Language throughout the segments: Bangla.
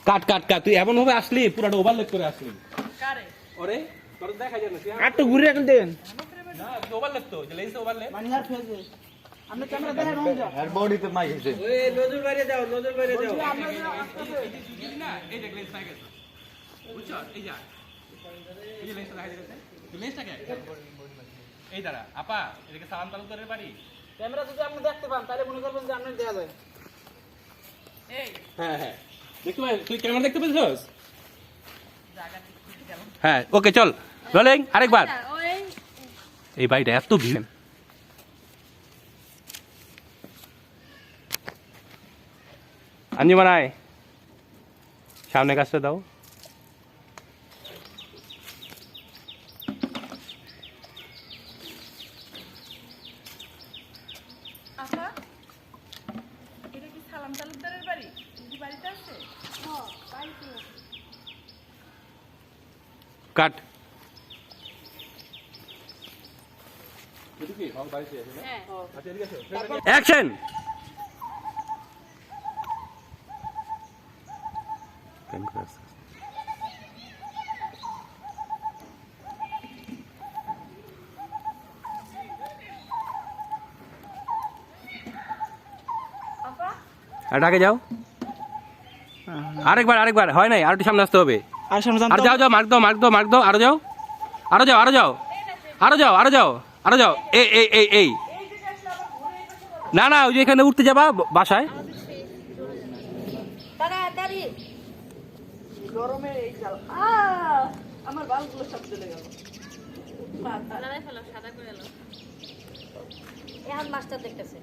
কাট কাট কাট, তুই এমন ভাবে আসলি পুরাটা ওভারলেপ করে আসলি। কারে ওরে তোর দেখা যায় না, তুই আর তো ঘুরে রাখল দেন না ওভারলেপ তো যে লেন্স ওভারলেপ মানে আর ফেলবে আমরা ক্যামেরা দেখে রং যা আর বডিতে মাই হইছে ওই নজর বাইরে দাও নজর বাইরে দাও না এই দেখ লেন্স থাকে বুঝছো, এই যা এই যে লেন্সটা দেখা যাচ্ছে, তুই লেন্সটাকে এই দাঁড়া আপা এদিকে সালাম তালুকদারের বাড়ি। ক্যামেরা যদি আপনি দেখতে পান তাহলে মনে করবেন যে আপনি দেয়া যায় এই হ্যাঁ হ্যাঁ দেখতে পাই, তুই ক্যামেরা দেখতে পেয়েছিস? হ্যাঁ ওকে চল রোলিং আরেকবার। এই বাড়িটা এত ভিড়। আঞ্জুমান আয়, সামনে কাজটা দাও। আপা এটা কি সালাম তালুকদারের বাড়ি? কি বাড়িতে আছে? হ্যাঁ বাড়িতে। কাট হ্যাঁ অ্যাকশন। আপা আর ডাকে যাও, আরেকবার আরেকবার হয় নাই, আর একটু সামনে আসতে হবে। আর সামনে আর যাও যাও, মার্ক দাও মার্ক দাও মার্ক দাও, আরো যাও আরো যাও আরো যাও আরো যাও আরো যাও আরো যাও, এই এই এই এই না না ওই যে এখানে উঠতে যাবা বাসায়। তাড়াতাড়ি গরমে এই জাল আমার বালগুলো সব চলে গেল লাগাই ফেলো সাদা করে এলো। এখন মাস্টার দেখতেছে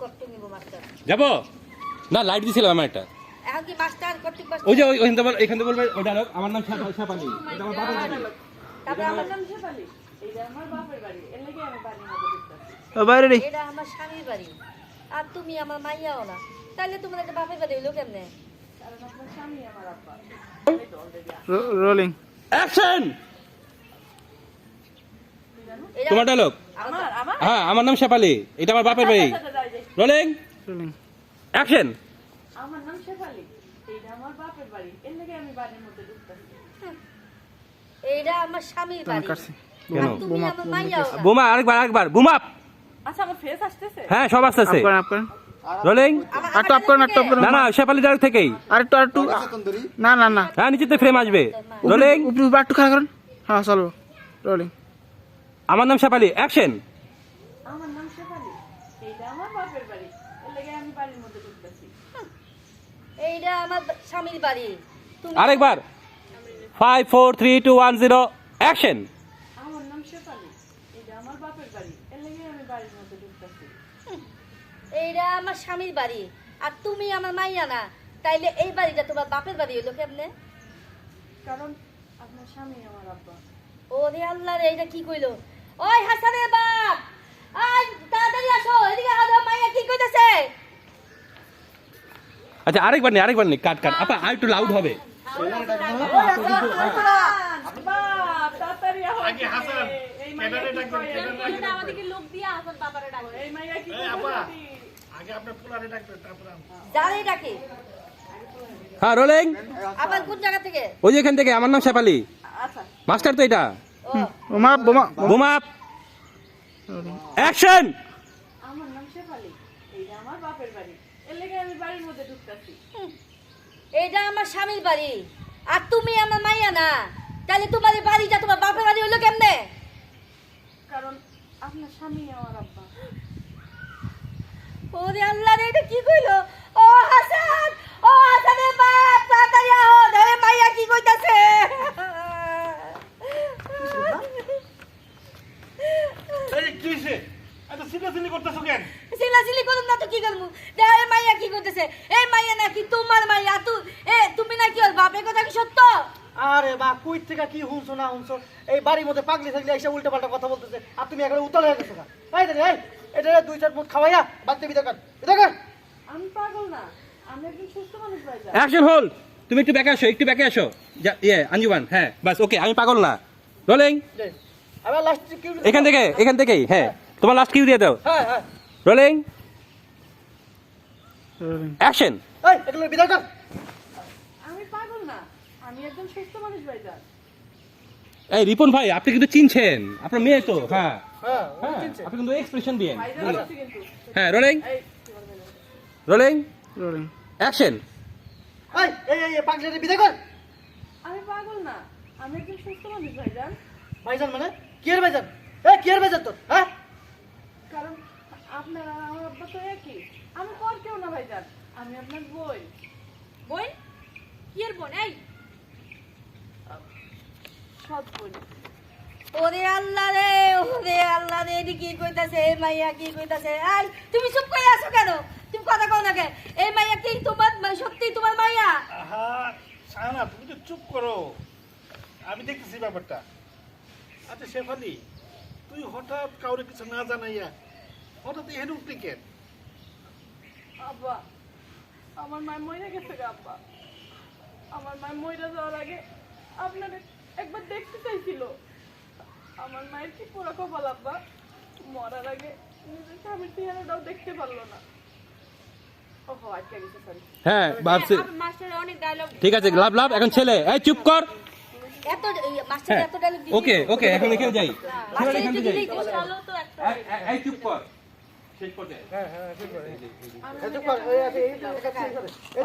করতে নিব মাস্টার। যাবো না, লাইট দিছিলাম আমার একটা। এখন কি মাস্টার করতে পারছে? ওই যে ওইখান থেকে এখান থেকে বলবে ওই ডায়লগ, আমার নাম শাপালি, এটা আমার বাবার বাড়ি। তারপর আমার নাম শেফালি এইটা আমার বাপের বাড়ি এর লাগি আমি বাড়ির মধ্যে ঢুকতাছি বাইরে রে এটা আমার স্বামীর বাড়ি আর তুমি আমার মাইয়াও না, তাহলে তোমার একটা বাপের বাড়ি হইলো কেমনে? কারণ আপনার স্বামী আমার আব্বা রোলিং অ্যাকশন। এটা তোমার ডায়লগ। আমার আমার হ্যাঁ আমার নাম শাপালি, এটা আমার বাপের বাড়ি। Rolling rolling action. আমার নাম শেফালি এইটা আমার বাপের বাড়ি এর লাগি আমি বাড়ির মধ্যে ঢুকতাছি এইটা আমার স্বামীর বাড়ি কাটছি কেন? আর তুমি আমার মাইয়াও না। বোমা আরেকবার আরেকবার বুম আপ। আচ্ছা আমার ফেস আসতেছে হ্যাঁ সব আসতেছে। আপ করেন রোলিং আর টপ করেন আর টপ করেন না না শেফালি ডায়লগ থেকেই। আরেকটু না না না হ্যাঁ নিচেতে ফ্রেম আসবে। রোলিং উপরে উপরে একটু খারাপ করেন হ্যাঁ চলো রোলিং আমার নাম শেফালি অ্যাকশন। আমার নাম শেফালি এইটা আমার বাপের বাড়ি এর লাগি আমি বাড়ির মধ্যে ঢুকতাছি এইটা আমার স্বামীর বাড়ি তুমি আরেকবার 5 4 3 2 1 0 অ্যাকশন। আমার নাম শেফালি এইটা আমার বাপের বাড়ি এর লাগি আমি বাড়ির মধ্যে ঢুকতাছি এইটা আমার স্বামীর বাড়ি আর তুমি আমার মাইয়া না, তাইলে এই বাড়িটা তোমার বাপের বাড়ি হইলো কেমনে? কারণ আপনার স্বামী আমার আব্বা ও রে আল্লাহ রে, এইটা কি কইলো? ওই হাসানের বাপ, আই তাড়াতাড়ি আসো, এদিকে আসো, মাইয়া কি কইতাছে? আচ্ছা আরেকবার নেই কাট কাট আপা আর একটু লাউড হবে। বাপ তাড়াতাড়ি আগে হাসান এই মাইয়া কি কয় আমাদেরকে লোক দিয়া হাসান বাবারে ডাকে। এই মাইয়া কি কয় যারে ডাকে হ্যাঁ রোলিং আবার কোন জায়গা থেকে? ওই যে এখান থেকে আমার নাম শেফালি, আচ্ছা মাস্টার তো এটা। ও বোমা বোমা বুম আপ অ্যাকশন। আমার নাম শেফালি এইটা আমার বাপের বাড়ি এর লাগি আমি বাড়ির মধ্যে ঢুকতাছি এইটা আমার স্বামীর বাড়ি আর তুমি আমার মাইয়া না, তাহলে তোমার এই বাড়িটা তোমার বাপের বাড়ি হইলো কেমনে? কারণ আপনার স্বামী আমার আব্বা ওরে আল্লাহ রে, এটা কি কইলো? ও হাসান, ও হাসানের বাপ, তাড়াতাড়ি আও, দেখে মাইয়া কি কইতাছে। চিল্লাচিল্লি করুন না তো কি করবো? দেখে মাইয়া কি কইতাছে। এই মাইয়া নাকি তোমার মাইয়া? তুমি নাকি ওর বাপের কথা কি সত্য? আরে বা কই থেকে কি হুনছো না হুনছো এই বাড়ির মধ্যে পাগলি থাকলে এসে উল্টো পাল্টা কথা বলতেছে আর তুমি একবারে উতল হয়ে গেছো এই দেখে এই এটা দুই চার মুখ খাওয়াইয়া বাড়তে বিদা কর এটা কর আমি পাগল না আমি একজন সুস্থ মানুষ ভাই অ্যাকশন হোল। তুমি একটু ব্যাকে আসো, একটু ব্যাকে আসো। আঞ্জুমান হ্যাঁ বাস ওকে, আমি পাগল না। রোলিং আবার লাস্ট কি এখান থেকেই হ্যাঁ তোমার লাস্ট কিউ দিয়ে দাও। হ্যাঁ হ্যাঁ রোলিং রোলিং অ্যাকশন। এই এগুলো বিদা কর আমি একজন সুস্থ মানুষ ভাইজান। এই রিপন ভাই আপনি কিন্তু চিনছেন আপনার মেয়ে তো হ্যাঁ হ্যাঁ হ্যাঁ আপনি কিন্তু এক্সপ্রেশন দিয়েন ভাইজান আছে কিন্তু। হ্যাঁ রোলিং এই রোলিং রোলিং অ্যাকশন এই পাগলিটা বিদায় কর। আমি পাগল না, আমি একজন সুস্থ মানুষ ভাইজান। ভাইজান মানে কি এর ভাইজান? কি এর ভাইজান তোর? হ্যাঁ কারণ আপনার আর আমার আব্বা তো একই। আমি পর কেউ না ভাইজান, আমি আপনার বই। বোন কি এর বোন? এই সৎ বই। ওরে আল্লাহ রে, ওরে আল্লাহ রে, এটি কি কইতাছে? এই মাইয়া কি কইতাছে? এই তুমি চুপ করে আছো কেন? তুমি কথা কও না কেন? এই মাইয়া কি তোমার সত্যি তোমার মাইয়া? আহা সানা তুমি তো চুপ করো, আমি দেখতেছি ব্যাপারটা। আচ্ছা শেফালি, তুই হঠাৎ কাউরে কিছু না জানাইয়া হঠাৎ এখানে উঠলি কেন? আব্বা, আমার মা মরে গেছে গো আব্বা। আমার মা মরে যাওয়ার আগে আপনাকে একবার দেখতে চাইছিল। আমার মায়ের কি পুরো কপাল আব্বা, মরার আগে নিজের স্বামীর চেহারাটাও দেখতে পারলো না। ওহো, আটকে গেছে, সরি। হ্যাঁ ভাবছি মাস্টারের অনেক ডায়লগ। ঠিক আছে লাভ লাভ এখন ছেলে এই চুপ কর এত মাস্টার হ্যাঁ এত ডায়লগ দিই। ওকে ওকে এখন এখানে যাই মাস্টার এখান থেকে যাই চলো তো একটা। এই চুপ কর শেষ পর্যায়ে চুপ কর। এই কাছে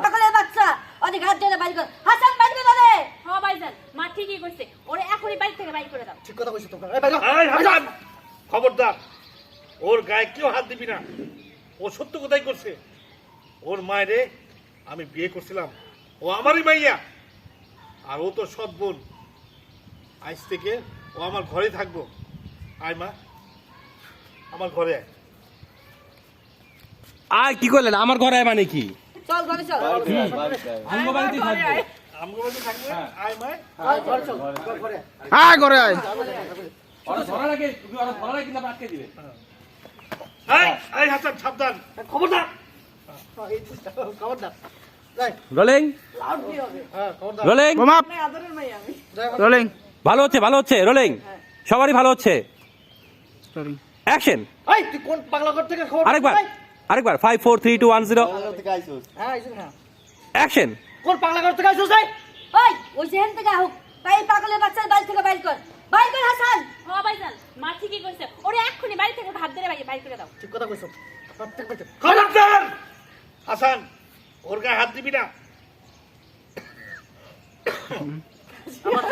পাগলের বাচ্চা অনেক হাত ধরে বাইর কর। হাসান বাইর করে দে। হ্যাঁ ভাইজান, মা ঠিকই কইছে, ওরে এখনই বাইক থেকে বাইর করে দাও। ঠিক কথা কইছিস তোমরা। এই বাইরে এই হাসান, খবরদার, ওর গায়ে কেউ হাত দিবি না। ও সত্য কথাই করছে। ওর মায়েরে আমি বিয়ে করছিলাম, ও আমারই মাইয়া, আর ও তো সৎ বোন। আজ থেকে ও আমার ঘরে থাকবো। আয় মা, আমার ঘরে আয়। আর কি করলেন আমার ঘরে মানে কি চল ঘরে চল। আমগো বাড়িতে থাকবো আমগো বাড়িতে থাকবে। আয় মা। ঘরে চল, ঘরে। আয় করে আয় ওরা ধরার আগে ওরা ধরার আগে কিন্তু আটকে দিবেন এই হাসান সাবধান। খবরদার। এই খবরদার। যাই। রোলিং লাউড কি হবে? হ্যাঁ খবরদার। রোলিং বোমা আপনার আদরের মাই আমি। রোলিং ভালো হচ্ছে রোলিং সবারই ভালো হচ্ছে রোলিং অ্যাকশন এই তুই কোন পাগলা ঘর থেকে খবর? আরেকবার 5 4 3 2 1 0 হ্যাঁ আইছিস না। অ্যাকশন কোন পাগলা ঘর থেকে আইছিস? ওই ওই যেখান থেকে হোক তাই পাগলের বাচ্চার বাড়ি থেকে বাইর কর। বাইর কর হাসান। হ্যাঁ ভাইজান, মা ঠিকই কইছে, ওরে এখনই বাড়ি থেকে হাত ধরে বাইর করে দাও। ঠিক কথা কইছো। প্রত্যেক বছর খবরদার হাসান, ওর গায়ে হাত দিবি না। আমার